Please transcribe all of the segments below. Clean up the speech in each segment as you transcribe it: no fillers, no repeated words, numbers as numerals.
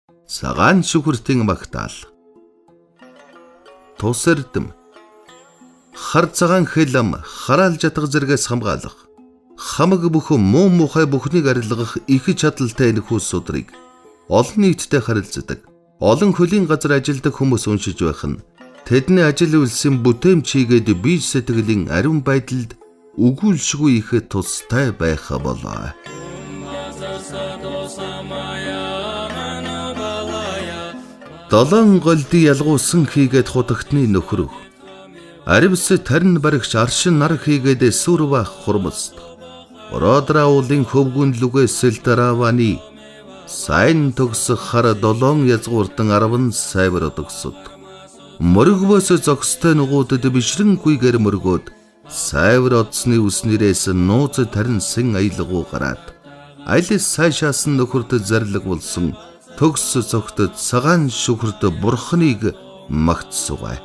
Цагаан шүхэртийн магтаал. Тус эрдэм. Хар цагаан хэлэм хараал жатга зэрэгээс хамгаалах. Хамаг бүхэн муу мухай бүхнийг арилгах их чадалтай энэхүү судрыг олон нийтдээ харилцдаг. Олон хөлийн газар ажилладаг хүмүүс уншиж байх нь тэдний ажил үйлсийн бүтээмж хийгээд бие сэтгэлийн ариун байдалд өгүүлшгүй их тустай байх болоо. Долоон голдын ялгуусан хийгээд хутагтны нөхрөв. Аривс тарин баригч аршин нар хийгээд сүрва хурмст. Родра уулын хөвгүн лүгээс сэлтэравани сайн төгсөх хар долоон язгууртан 10 сайвар төгсөд. Мөргөвөөс зогстой нугуудад бишрэнгүйгээр мөргөөд сайвар одсны үснэрээс нууц тарин сэн аялгуу гараад аль сайшаас нөхөрт зарлаг болсон төгс цогтод цагаан шүхэрт бурхныг магтсугай.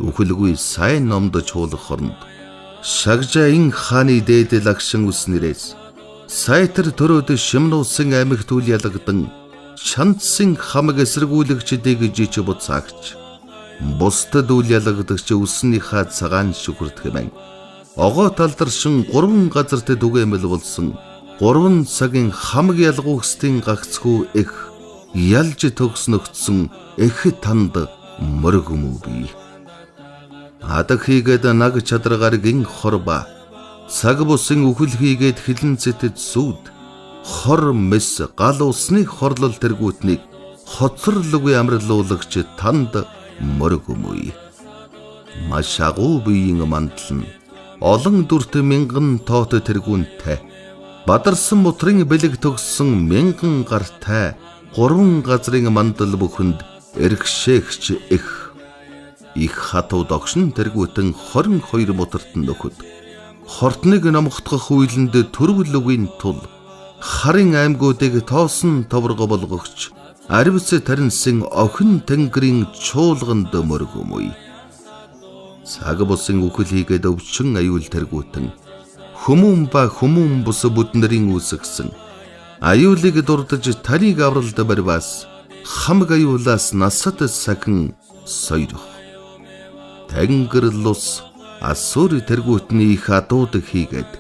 Үхэлгүй сайн номд чуулах хорнд Шагжаин хааны дээд лагшин үснэрээс сайтар төрөөд шимнуусын аймагт үл ялгадан шандсын хамаг эсэргүүлэгчдийг жиж буцаагч бусдад үл ялгадагч үснийхаа цагаан шүхэрт хэмээн огоо талдаршин 3 газарт түгээмэл болсон 3 цагийн хамаг ялгуугсдын гагцхүү их ялж төгснөгдсөн их танд мөргөмүү бий. Адаг хийгээд наг чадрагаар гин хорба цаг бусын үхэл хийгээд хилэн цэтэд сүд хор мэс гал усны хорлол тэргүүтнийг хоцорлоггүй амарлуулагч танд мөргөмүй. Маш агуу биеийн мандал нь олон дүрт мянган тоот тэргүүнтэй бадарсан мутрын бэлэг төгссөн 1000 гартай 3 газрын мандал бүхэнд эргшээгч их хатуу догшин тэргүүтэн 22 мутарт нөхөд хортныг номготгох үйлэнд төрвөлөгийн тул харын аймгуудыг тоосон товрго болгогч аривс таринсын охин тэнгэрийн чуулганд мөргөмүй. Цаг бусын үхэл хийгээд өвчин аюул тэргүүтэн хүмүүн ба хүмүүн бус бүднэрийн үүсгсэн аюулыг дурдж таныг авралд барваас хамаг аюулаас насад сахин сойрох. Тэнгэр-лус асуур тэргүүтний их адууд хийгээд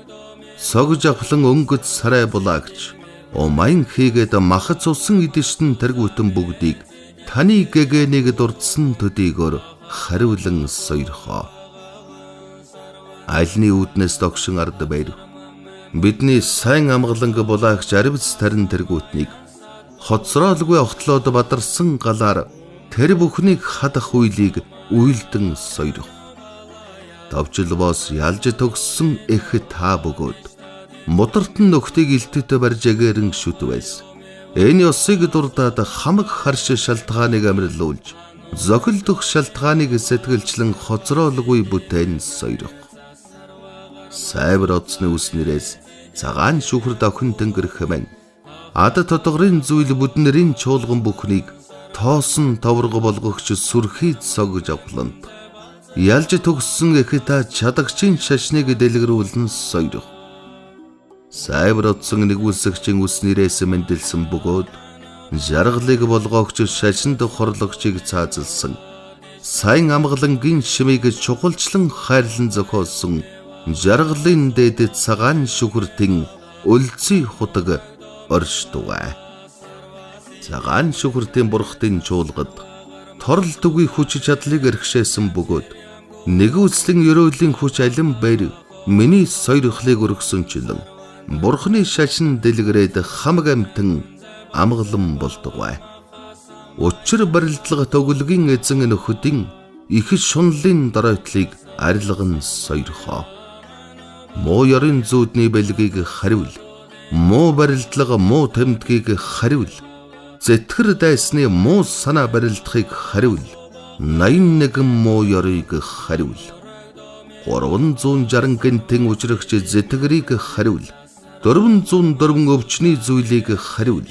цогж авлан өнгөц сарай булаагч умайн хийгээд махац усан идэвшин тэргүүтэн бүгдийг таны гэгэнийг дурдсан төдийгөр хариулан сойрхоо. Альны үүднээс догшин ард байр бидний сайн амгаланг булаагч аривс тарин тэргүүтнийг хоцроолгүй огтлоод бадарсан галаар тэр бүхнийг хадах үйлийг үйлдэн сойрох. Товчл бос ялж төгссөн их та бөгөөд мутартан нөхдийг илтөтө баржагээрэн шүтвэс. Энэ ёсыг дурдаад хамаг харш шалтгааныг амарлуулж зохилдох шалтгааныг сэтгэлчлэн хоцроолгүй бүтээн сойрох. Сайвар одсны үснэрээс цагаан шүхэр охин тэнгэр хэмээн ад тодгорын зүйл бүднэрийн чуулган бүхнийг тоосон товрго болгогч сүрхий цогж авланд ялж төгссөн эхэта чадагчийн шашныг дэлгэрүүлэн сойрох. Сайвар одсон нэгүсгчийн үснэрээс мэндэлсэн бөгөөд жаргалыг болгогч шашинд хорлогчийг цаазалсан сайн амгалангийн шимийг чухалчлан хайрлан зохиосон жаргалын дээд цагаан шүхэртийн өлций хутаг оршдугай. Цагаан шүхэртийн бурхтын чуулгад торл түгий хүч чадлыг эрхшээсэн бөгөөд нэгүслэн ерөөлийн хүч алин байр миний сойрхлыг өргөсөнчлөн бурхны шашин дэлгэрээд хамаг амтан амгалан болдугай. Учир барилдлага төгөлгийн эзэн нөхөдийн их шунлын доройтлыг арилган сойрхоо. Муу ёрын зүүдний бэлгийг хариул. Муу барилдлага муу тэмдгийг хариул. Зэтгэр дайсны муу санаа барилдахыг хариул. 81 муу ёрыг хариул. 360 гинтэн учрагч зэтгэрийг хариул. 404 өвчний зүйлийг хариул.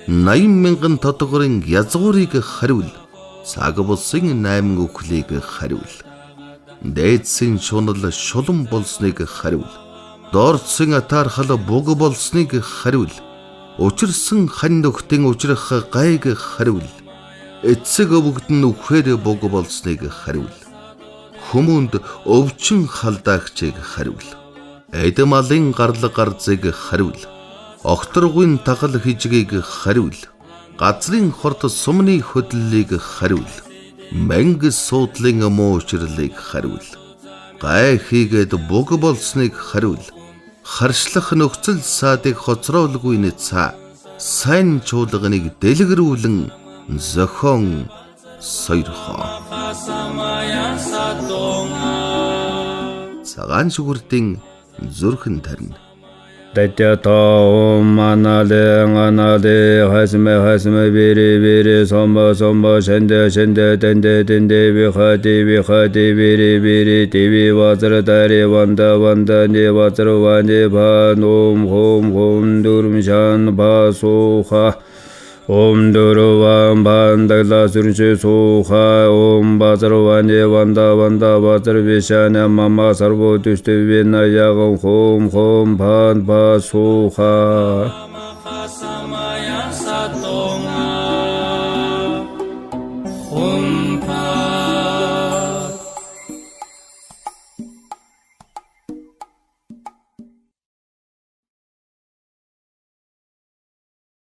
80,000 тодгорын язгуурыг хариул. Цаг бусын 8 үхлийг хариул. Дээдсийн шунал шулан болсныг хариул. Доорцсын атаархал буг болсныг хариул. учирсан хань нөхдийн учрах гайг хариул. Эцэг өвгд нь үхээр бог болсныг хариул. Хүмүүнд өвчин халдаагчийг хариул. Эдэм алын гарлаг гарзыг хариул. Огторгын тагал хижгийг хариул. Газрын хорт сумны хөдлөлийг хариул. Мэнгис суудлын муу учрлыг хариул. Гай хийгээд бог болсныг хариул. Харшлах нөхцөл саадыг хоцроолгүй нэцаа. Сайн чуулганыг дэлгэрүүлэн зохион сойрхоо. Цагаан шүгүртийн зүрхэн тарина. Татята ом анале хасме бири сомба шенде тенде вихати бири тиви вазра тари ванда не вазра ване бан хом дурм шан басуха Om Duruvam Bandagla Surche Suha Om Bazarvane Vanda Bazar Vishana Mama Sarvo Tushtivina Yagam Hom Pan Basuha